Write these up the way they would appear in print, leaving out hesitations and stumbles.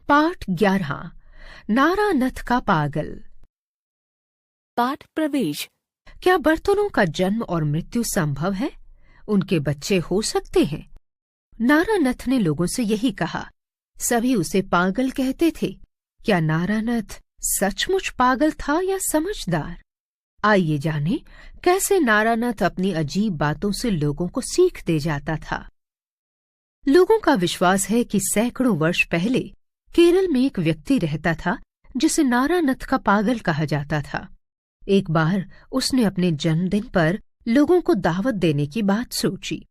पाठ 11 नारानथ का पागल। पाठ प्रवेश। क्या बर्तनों का जन्म और मृत्यु संभव है? उनके बच्चे हो सकते हैं? नारानथ ने लोगों से यही कहा। सभी उसे पागल कहते थे। क्या नारानथ सचमुच पागल था या समझदार? आइए जानें कैसे नारानथ अपनी अजीब बातों से लोगों को सीख दे जाता था। लोगों का विश्वास है कि सैकड़ों वर्ष पहले केरल में एक व्यक्ति रहता था जिसे नारानथ का पागल कहा जाता था। एक बार उसने अपने जन्मदिन पर लोगों को दावत देने की बात सोची।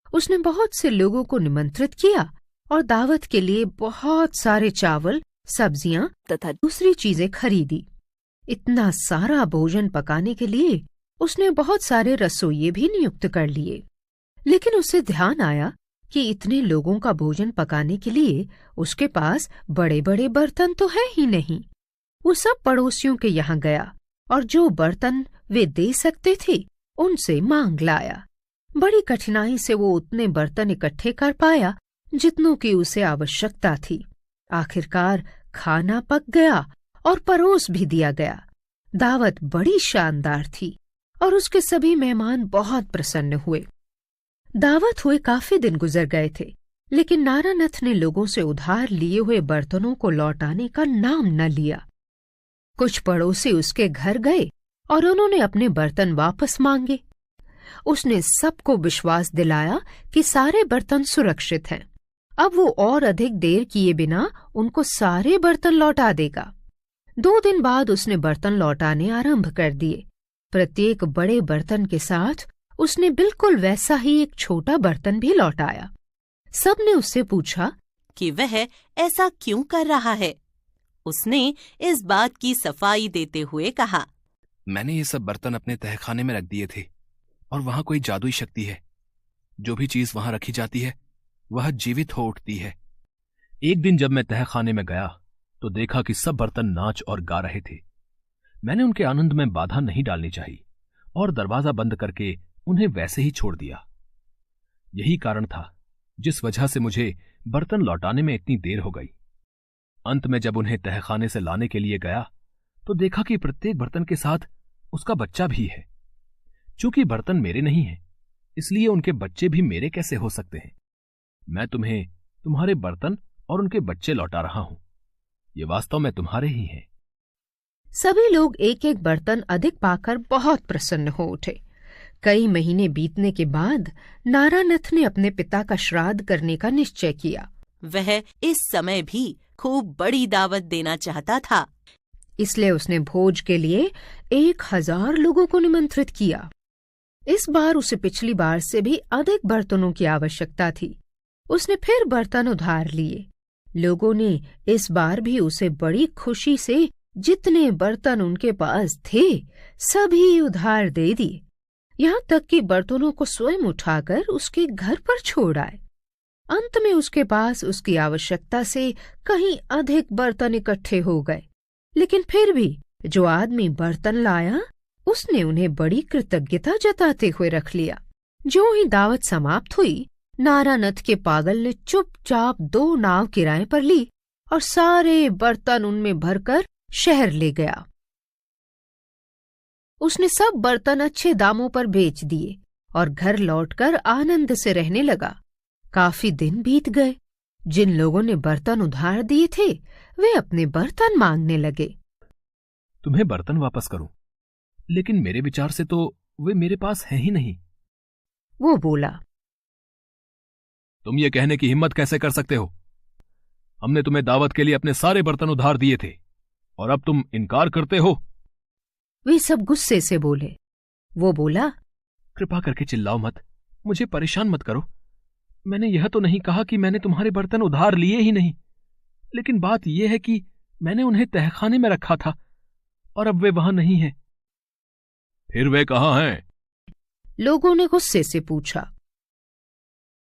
उसने बहुत से लोगों को निमंत्रित किया और दावत के लिए बहुत सारे चावल, सब्जियां तथा दूसरी चीजें खरीदी। इतना सारा भोजन पकाने के लिए उसने बहुत सारे रसोइये भी नियुक्त कर लिए। लेकिन उसे ध्यान आया कि इतने लोगों का भोजन पकाने के लिए उसके पास बड़े बड़े बर्तन तो है ही नहीं। वो सब पड़ोसियों के यहाँ गया और जो बर्तन वे दे सकते थे उनसे मांग लाया। बड़ी कठिनाई से वो उतने बर्तन इकट्ठे कर पाया जितनों की उसे आवश्यकता थी। आखिरकार खाना पक गया और परोस भी दिया गया। दावत बड़ी शानदार थी और उसके सभी मेहमान बहुत प्रसन्न हुए। दावत हुए काफी दिन गुजर गए थे, लेकिन नारानथ ने लोगों से उधार लिए हुए बर्तनों को लौटाने का नाम न लिया। कुछ पड़ोसी उसके घर गए और उन्होंने अपने बर्तन वापस मांगे। उसने सबको विश्वास दिलाया कि सारे बर्तन सुरक्षित हैं। अब वो और अधिक देर किए बिना उनको सारे बर्तन लौटा देगा। 2 दिन बाद उसने बर्तन लौटाने आरंभ कर दिए। प्रत्येक बड़े बर्तन के साथ उसने बिल्कुल वैसा ही एक छोटा बर्तन भी लौटाया। सबने उससे पूछा कि वह ऐसा क्यों कर रहा है। उसने इस बात की सफाई देते हुए कहा, मैंने ये सब बर्तन अपने तहखाने में रख दिए थे और वहां कोई जादुई शक्ति है। जो भी चीज वहां रखी जाती है वह जीवित हो उठती है। एक दिन जब मैं तहखाने में गया तो देखा कि सब बर्तन नाच और गा रहे थे। मैंने उनके आनंद में बाधा नहीं डालनी चाहिए और दरवाजा बंद करके उन्हें वैसे ही छोड़ दिया। यही कारण था जिस वजह से मुझे बर्तन लौटाने में इतनी देर हो गई। अंत में जब उन्हें तहखाने से लाने के लिए गया तो देखा कि प्रत्येक बर्तन के साथ उसका बच्चा भी है। चूंकि बर्तन मेरे नहीं हैं, इसलिए उनके बच्चे भी मेरे कैसे हो सकते हैं। मैं तुम्हें तुम्हारे बर्तन और उनके बच्चे लौटा रहा हूं। ये वास्तव में तुम्हारे ही हैं। सभी लोग एक एक बर्तन अधिक पाकर बहुत प्रसन्न हो उठे। कई महीने बीतने के बाद नारानथ ने अपने पिता का श्राद्ध करने का निश्चय किया। वह इस समय भी खूब बड़ी दावत देना चाहता था, इसलिए उसने भोज के लिए 1000 लोगों को निमंत्रित किया। इस बार उसे पिछली बार से भी अधिक बर्तनों की आवश्यकता थी। उसने फिर बर्तन उधार लिए। लोगों ने इस बार भी उसे बड़ी खुशी से जितने बर्तन उनके पास थे सभी उधार दे दिए, यहाँ तक कि बर्तनों को स्वयं उठाकर उसके घर पर छोड़ आए। अंत में उसके पास उसकी आवश्यकता से कहीं अधिक बर्तन इकट्ठे हो गए, लेकिन फिर भी जो आदमी बर्तन लाया उसने उन्हें बड़ी कृतज्ञता जताते हुए रख लिया। जो ही दावत समाप्त हुई, नारानथ के पागल ने चुपचाप 2 नाव किराए पर ली और सारे बर्तन उनमें भरकर शहर ले गया। उसने सब बर्तन अच्छे दामों पर बेच दिए और घर लौटकर आनंद से रहने लगा। काफी दिन बीत गए। जिन लोगों ने बर्तन उधार दिए थे वे अपने बर्तन मांगने लगे। तुम्हें बर्तन वापस करूं, लेकिन मेरे विचार से तो वे मेरे पास हैं ही नहीं। वो बोला, तुम ये कहने की हिम्मत कैसे कर सकते हो? हमने तुम्हें दावत के लिए अपने सारे बर्तन उधार दिए थे और अब तुम इनकार करते हो। वे सब गुस्से से बोले। वो बोला, कृपा करके चिल्लाओ मत, मुझे परेशान मत करो। मैंने यह तो नहीं कहा कि मैंने तुम्हारे बर्तन उधार लिए ही नहीं, लेकिन बात यह है कि मैंने उन्हें तहखाने में रखा था और अब वे वहां नहीं हैं। फिर वे कहाँ हैं? लोगों ने गुस्से से पूछा।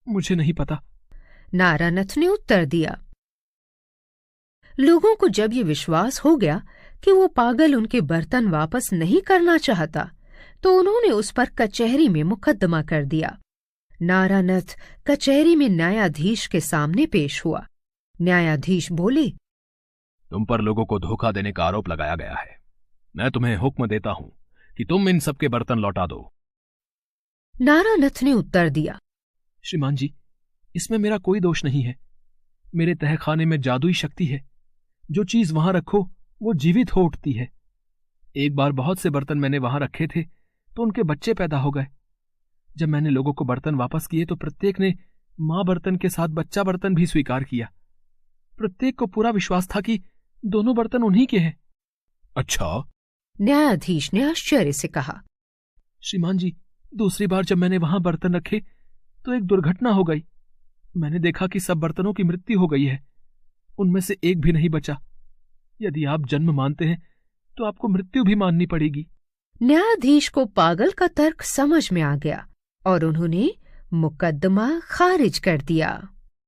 मुझे नहीं पता, नारानथ ने उत्तर दिया। लोगों को जब ये विश्वास हो गया कि वो पागल उनके बर्तन वापस नहीं करना चाहता, तो उन्होंने उस पर कचहरी में मुकदमा कर दिया। नारानथ कचहरी में न्यायाधीश के सामने पेश हुआ। न्यायाधीश बोले, तुम पर लोगों को धोखा देने का आरोप लगाया गया है। मैं तुम्हें हुक्म देता हूं कि तुम इन सबके बर्तन लौटा दो। नारानथ ने उत्तर दिया, श्रीमान जी, इसमें मेरा कोई दोष नहीं है। मेरे तहखाने में जादुई शक्ति है। जो चीज वहां रखो वो जीवित हो उठती है। एक बार बहुत से बर्तन मैंने वहां रखे थे तो उनके बच्चे पैदा हो गए। जब मैंने लोगों को बर्तन वापस किए तो प्रत्येक ने मां बर्तन के साथ बच्चा बर्तन भी स्वीकार किया। प्रत्येक को पूरा विश्वास था कि दोनों बर्तन उन्हीं के हैं। अच्छा? न्यायाधीश ने आश्चर्य से कहा, श्रीमान जी, दूसरी बार जब मैंने वहां बर्तन रखे तो एक दुर्घटना हो गई। मैंने देखा कि सब बर्तनों की मृत्यु हो गई है। उनमें से एक भी नहीं बचा। यदि आप जन्म मानते हैं तो आपको मृत्यु भी माननी पड़ेगी। न्यायाधीश को पागल का तर्क समझ में आ गया और उन्होंने मुकदमा खारिज कर दिया।